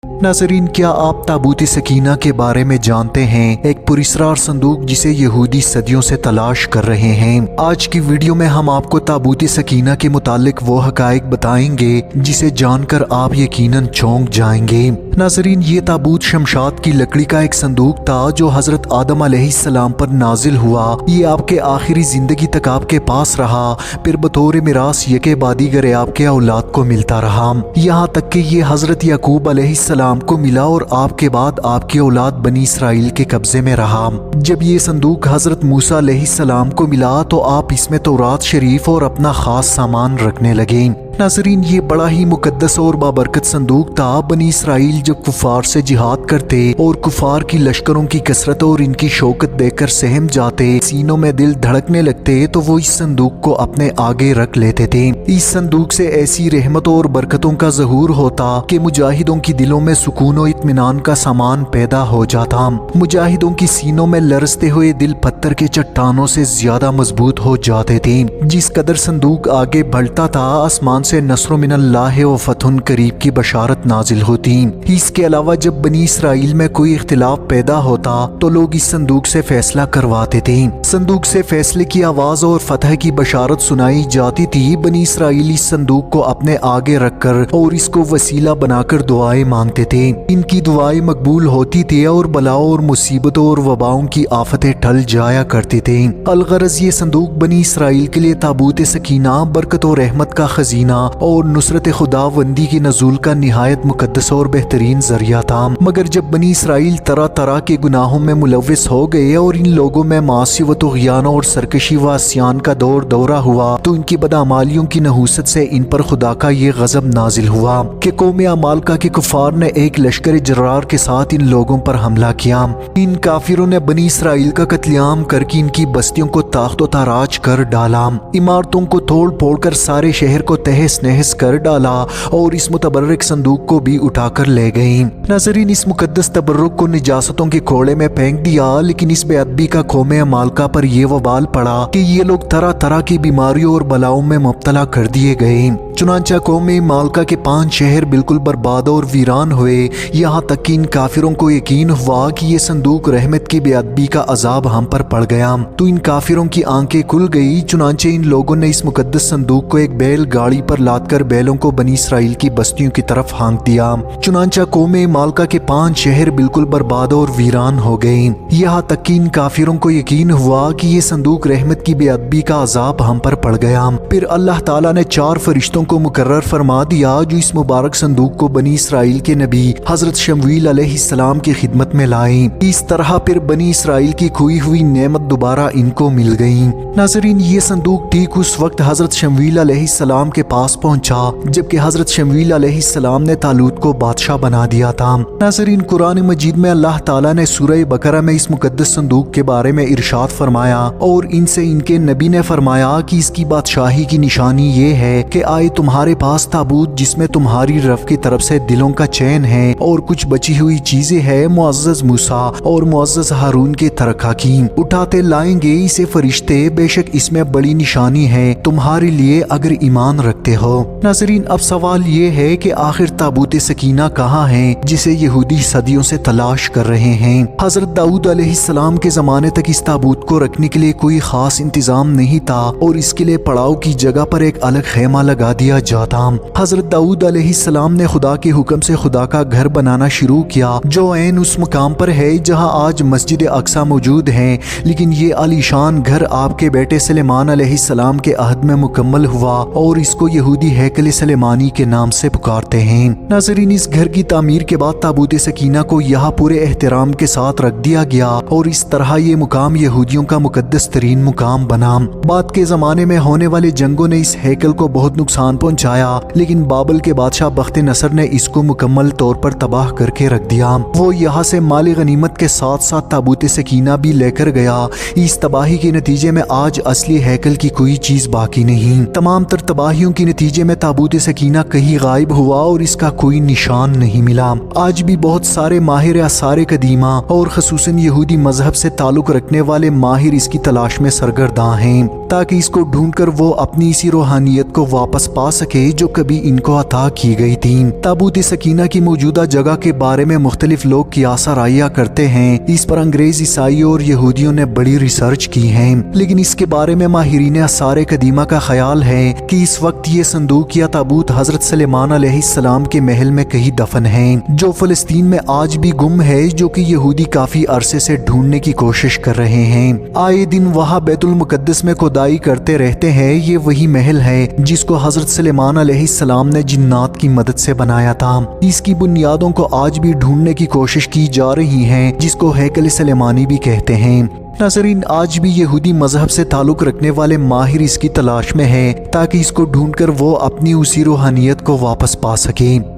नाज़रीन, क्या आप ताबूत सकीना के बारे में जानते हैं? एक पुरस्रार संदूक जिसे यहूदी सदियों से तलाश कर रहे हैं। आज की वीडियो में हम आपको ताबूत सकीना के मुतालिक वो हकाइक बताएंगे जिसे जानकर आप यकीनन चौंक जाएंगे। नाज़रीन, ये ताबूत शमशाद की लकड़ी का एक संदूक था जो हजरत आदम अलैहिस्सलाम पर नाजिल हुआ। ये आपके आखिरी जिंदगी तक आपके पास रहा, फिर बतौर मिरास यके बादी गरे आपके औलाद को मिलता रहा, यहाँ तक कि ये हजरत याकूब अलैहिस्सलाम को मिला और आपके बाद आपकी औलाद बनी इसराइल के कब्जे में रहा। जब ये संदूक हजरत मूसा अलैहिस्सलाम को मिला तो आप इसमें तौरात शरीफ और अपना खास सामान रखने लगे। नाज़रीन, ये बड़ा ही मुकद्दस और बाबरकत संदूक था। बनी इसराइल जब कुफार से जिहाद करते और कुफार की लश्करों की कसरत और इनकी शौकत देखकर सहम जाते, सीनों में दिल धड़कने लगते, तो वो इस संदूक को अपने आगे रख लेते थे। इस संदूक से ऐसी रहमतों और बरकतों का ज़हूर होता कि मुजाहिदों की दिलों में सुकून और इत्मीनान का सामान पैदा हो जाता। मुजाहिदों की सीनों में लरसते हुए दिल पत्थर के चट्टानों से ज्यादा मजबूत हो जाते थे। जिस कदर संदूक आगे बढ़ता था, आसमान से नस्रो मिनल्लाह व फतहुन करीब की बशारत नाजिल होती। इसके अलावा जब बनी इसराइल में कोई इख्तिलाफ पैदा होता तो लोग इस संदूक से फैसला करवाते थे। संदूक से फैसले की आवाज और फतह की बशारत सुनाई जाती थी। बनी इसराइल इस संदूक को अपने आगे रखकर और इसको वसीला बनाकर दुआएं मांगते थे। इनकी दुआएं मकबूल होती थी और बलाओं और मुसीबतों और वबाओं की आफतें टल जाया करती थी। अलगरज ये संदूक बनी इसराइल के लिए ताबूत सकीना, बरकत और रहमत का खजीना और नुसरत खुदावंदी की नज़ूल का निहायत मुकद्दस और बेहतरीन जरिया था। मगर जब बनी इसराइल तरह तरह के गुनाहों में मुलव्विस हो गए और इन लोगों में मासी व तुग़यान और सरकशी व अस्यान का दौरा हुआ तो इनकी बदअमालियों की नहूसत से इन पर खुदा का ये गजब नाजिल हुआ कि कौम अमालका के कुफार ने एक लश्कर जरार के साथ इन लोगों पर हमला किया। इन काफिरों ने बनी इसराइल का कत्लेआम करके इनकी बस्तियों को ताख्तो ताराज कर डाला, इमारतों को तोड़ फोड़ कर सारे शहर को तहस नहस कर डाला और इस मुतबर्रिक संदूक को भी उठाकर ले गई। नाज़रीन, इस मुकद्दस तबर्रुक को निजासतों के कोड़े में फेंक दिया, लेकिन इस बेअदबी का कौम अमालका पर यह वबाल पड़ा कि ये लोग तरह तरह की बीमारियों और बलाओं में मुब्तला कर दिए गए। चुनांचा कौम अमालका के 5 शहर बिल्कुल बर्बाद और वीरान हुए। यहाँ तक कि इन काफिरों को यकीन हुआ कि ये संदूक रहमत की बेअदबी का अजाब हम पर पड़ गया, तो इन काफिरों की आंखें खुल गई। चुनांचे इन लोगों ने इस मुकद्दस संदूक को एक बैल गाड़ी पर लादकर बैलों को बनी इसराइल की बस्तियों की तरफ हाँक दिया। चुनांचा कौम अमालका के 5 शहर बिल्कुल बर्बाद और वीरान हो गए। यहाँ तक कि इन काफिरों को यकीन हुआ कि ये संदूक रहमत की बेअदबी का अजाब हम पर पड़ गया। फिर अल्लाह ताला ने 4 फरिश्तों को मुकर्रर फरमा दिया जो इस मुबारक संदूक को बनी इसराइल के नबी हजरत शमूएल अलैहिस्सलाम की खिदमत में लाए। इस तरह फिर बनी इसराइल की खोई हुई नेमत दोबारा इनको मिल गई। नाज़रीन, ये संदूक ठीक उस वक्त हजरत शमूएल अलैहिस्सलाम के पास पहुंचा जबकि हजरत शमूएल अलैहिस्सलाम ने तालूत को बादशाह बना दिया था। नाज़रीन, कुरान मजीद में अल्लाह ताला ने सूरह बकरा में इस मुकद्दस संदूक के बारे में इरशाद फरमाया और इनसे इनके नबी ने फरमाया कि इसकी बादशाही की निशानी ये है कि आए तुम्हारे पास ताबूत जिसमें तुम्हारी रब की तरफ से दिलों का चैन है और कुछ बची हुई चीजें हैं मुअज़्ज़ज़ मूसा और मुअज़्ज़ज़ हारून के तरखा की। उठाते लाएंगे इसे फरिश्ते, बेशक इसमें बड़ी निशानी है तुम्हारे लिए अगर ईमान रखते हो। नाज़रीन, अब सवाल ये है कि आखिर ताबूत सकीना कहाँ है जिसे यहूदी सदियों से तलाश कर रहे हैं। हजरत दाऊद अलैहिस्सलाम के जमाने तक इस ताबूत को रखने के लिए कोई खास इंतजाम नहीं था और इसके लिए पड़ाव की जगह पर एक अलग खेमा लगा दिया जाता। हजरत दाऊद अलैहिस्सलाम ने खुदा के हुक्म से खुदा का घर बनाना शुरू किया जो ऐन उस मुकाम पर है जहाँ आज मस्जिद अक्सा मौजूद है, लेकिन ये आलीशान घर आपके बेटे सुलेमान अलैहिस्सलाम के अहद में मुकम्मल हुआ और इसको यहूदी हैकल सुलेमानी के नाम से पुकारते हैं। नाज़रीन, इस घर की तामीर के बाद ताबूत सकीना को यहाँ पूरे एहतराम के साथ रख दिया गया और इस तरह ये मुकाम यहूदियों का मुकद्दस तरीन मुकाम बना। बाद के जमाने में होने वाली जंगों ने इस हैकल को बहुत नुकसान पहुँचाया, लेकिन बाबल के बादशाह बख्त नसर ने इसको मुकम्मल तौर पर तबाह करके रख दिया। वो यहाँ से माली गनीमत के साथ साथ ताबूत सकीना भी लेकर गया। इस तबाही के नतीजे में आज असली हैकल की कोई चीज बाकी नहीं। तमाम तर तबाहियों के नतीजे में ताबूत सकीना कहीं गायब हुआ और इसका कोई निशान नहीं मिला। आज भी बहुत सारे माहिर आसार कदीमा और खसूसन यहूदी मजहब से ताल्लुक रखने वाले माहिर इसकी तलाश में सरगर्दा हैं ताकि इसको ढूंढकर वो अपनी इसी रूहानियत को वापस पा सके जो कभी इनको अता की गई थी। ताबूत सकीना की मौजूदा जगह के बारे में मुख्तलिफ लोग कियासा राइया करते हैं। इस पर अंग्रेज, ईसाइयों और यहूदियों ने बड़ी रिसर्च की है, लेकिन इसके बारे में माहिरीन आसार कदीमा का ख्याल है कि इस वक्त ये संदूक या ताबूत हजरत सुलेमान अलैहिस्सलाम के महल में कहीं दफन है, जो फलस्तीन में आज भी गुम है, जो कि यहूदी काफी अरसे से ढूंढने की कोशिश कर रहे हैं। आए दिन वहाँ बैतुल मुकद्दस में खुदाई करते रहते हैं। ये वही महल है जिसको हजरत सुलेमान अलैहिस्सलाम ने जिन्नात की मदद से बनाया था। इसकी बुनियादों को आज भी ढूंढने की कोशिश की जा रही है, जिसको हैकल सुलेमानी भी कहते हैं। नाज़रीन, आज भी यहूदी मजहब से ताल्लुक रखने वाले माहिर इसकी तलाश में है ताकि इसको ढूंढकर वो अपनी उसी रूहानियत को वापस पा सके।